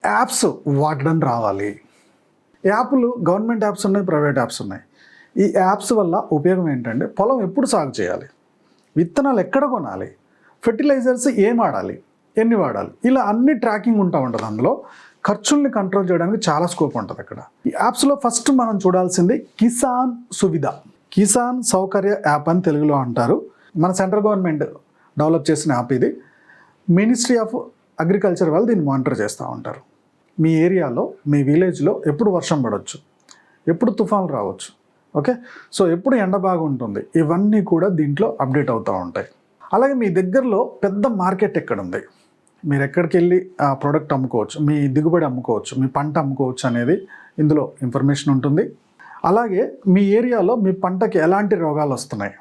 Apps వాడడం రావాలి. యాప్లు గవర్నమెంట్ యాప్స్ ఉన్నాయి, ప్రైవేట్ యాప్స్ ఉన్నాయి. ఈ యాప్స్ వల్ల ఉపయోగం ఏంటంటే పొలం ఎప్పుడు సాగు చేయాలి, విత్తనాలు ఎక్కడ కొనాలి, ఫెర్టిలైజర్స్ ఏం వాడాలి, ఎన్ని వాడాలి, ఇలా అన్ని ట్రాకింగ్ ఉంటా ఉంటుంది. అందులో ఖర్చుల్ని కంట్రోల్ చేయడానికి చాలా స్కోప్ ఉంటుంది అక్కడ. ఈ యాప్స్లో ఫస్ట్ మనం చూడాల్సింది కిసాన్ సువిధ, కిసాన్ సౌకర్య యాప్ అని తెలుగులో అంటారు. మన సెంట్రల్ గవర్నమెంట్ డెవలప్ చేసిన యాప్ ఇది. మినిస్ట్రీ ఆఫ్ అగ్రికల్చర్ వాళ్ళు దీన్ని మానిటర్ చేస్తూ ఉంటారు. మీ ఏరియాలో, మీ విలేజ్లో ఎప్పుడు వర్షం పడవచ్చు, ఎప్పుడు తుఫాన్లు రావచ్చు, ఓకే, సో ఎప్పుడు ఎండ బాగా ఉంటుంది, ఇవన్నీ కూడా దీంట్లో అప్డేట్ అవుతూ ఉంటాయి. అలాగే మీ దగ్గరలో పెద్ద మార్కెట్ ఎక్కడుంది, మీరు ఎక్కడికి వెళ్ళి ఆ ప్రోడక్ట్ అమ్ముకోవచ్చు, మీ దిగుబడి అమ్ముకోవచ్చు, మీ పంట అమ్ముకోవచ్చు అనేది ఇందులో ఇన్ఫర్మేషన్ ఉంటుంది. అలాగే మీ ఏరియాలో మీ పంటకి ఎలాంటి రోగాలు వస్తున్నాయి,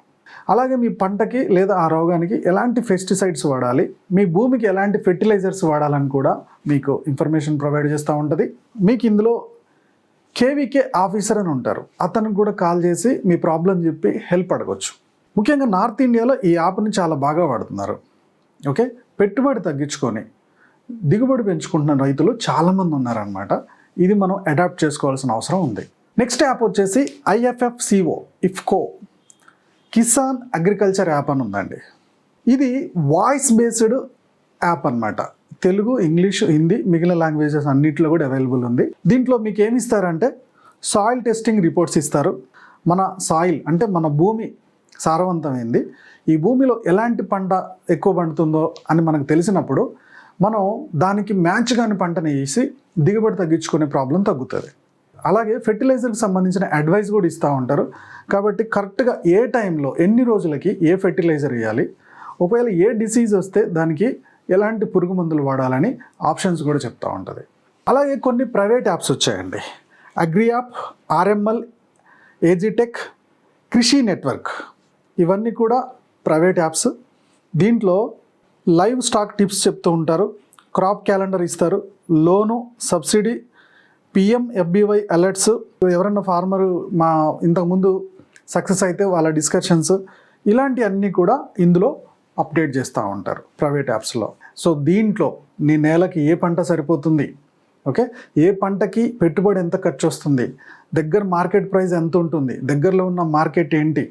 అలాగే మీ పంటకి లేదా ఆ రోగానికి ఎలాంటి పెస్టిసైడ్స్ వాడాలి, మీ భూమికి ఎలాంటి ఫెర్టిలైజర్స్ వాడాలని కూడా మీకు ఇన్ఫర్మేషన్ ప్రొవైడ్ చేస్తూ ఉంటుంది. మీకు ఇందులో కేవీకే ఆఫీసర్ అని ఉంటారు, అతనికి కూడా కాల్ చేసి మీ ప్రాబ్లం చెప్పి హెల్ప్ అడగవచ్చు. ముఖ్యంగా నార్త్ ఇండియాలో ఈ యాప్ని చాలా బాగా వాడుతున్నారు. ఓకే, పెట్టుబడి తగ్గించుకొని దిగుబడి పెంచుకుంటున్న రైతులు చాలామంది ఉన్నారనమాట. ఇది మనం అడాప్ట్ చేసుకోవాల్సిన అవసరం ఉంది. నెక్స్ట్ యాప్ వచ్చేసి IFFCO, IFFCO Kisan agriculture app అని ఉందండి. ఇది వాయిస్ బేస్డ్ యాప్ అన్నమాట. తెలుగు, ఇంగ్లీష్, హిందీ, మిగిలిన లాంగ్వేజెస్ అన్నింటిలో కూడా అవైలబుల్ ఉంది. దీంట్లో మీకు ఏమి ఇస్తారంటే సాయిల్ టెస్టింగ్ రిపోర్ట్స్ ఇస్తారు. మన సాయిల్ అంటే మన భూమి సారవంతమైంది, ఈ భూమిలో ఎలాంటి పంట ఎక్కువ పండుతుందో అని మనకు తెలిసినప్పుడు మనం దానికి మ్యాచ్ కాని పంటని వేసి దిగుబడి తగ్గించుకునే ప్రాబ్లం తగ్గుతుంది. అలాగే ఫెర్టిలైజర్కి సంబంధించిన అడ్వైస్ కూడా ఇస్తూ ఉంటారు. కాబట్టి కరెక్ట్గా ఏ టైంలో, ఎన్ని రోజులకి ఏ ఫెర్టిలైజర్ వేయాలి, ఒకవేళ ఏ డిసీజ్ వస్తే దానికి ఎలాంటి పురుగు మందులు వాడాలని ఆప్షన్స్ కూడా చెప్తూ ఉంటుంది. అలాగే కొన్ని ప్రైవేట్ యాప్స్ వచ్చాయండి. అగ్రి యాప్, RML, ఏజీటెక్, కృషి నెట్వర్క్, ఇవన్నీ కూడా ప్రైవేట్ యాప్స్. దీంట్లో లైవ్ స్టాక్ టిప్స్ చెప్తూ ఉంటారు, క్రాప్ క్యాలెండర్ ఇస్తారు, లోను, సబ్సిడీ, PMFBY అలర్ట్స్, ఎవరన్నా ఫార్మరు మా ఇంతకుముందు సక్సెస్ అయితే వాళ్ళ డిస్కషన్స్, ఇలాంటివన్నీ కూడా ఇందులో అప్డేట్ చేస్తూ ఉంటారు ప్రైవేట్ యాప్స్లో. సో దీంట్లో నీ నేలకి ఏ పంట సరిపోతుంది, ఓకే, ఏ పంటకి పెట్టుబడి ఎంత ఖర్చు వస్తుంది, దగ్గర మార్కెట్ ప్రైస్ ఎంత ఉంటుంది, దగ్గరలో ఉన్న మార్కెట్ ఏంటి,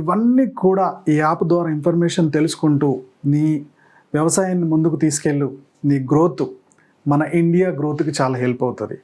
ఇవన్నీ కూడా ఈ యాప్ ద్వారా ఇన్ఫర్మేషన్ తెలుసుకుంటూ నీ వ్యవసాయాన్ని ముందుకు తీసుకెళ్ళు. నీ గ్రోత్, మన ఇండియా గ్రోత్కి చాలా హెల్ప్ అవుతుంది.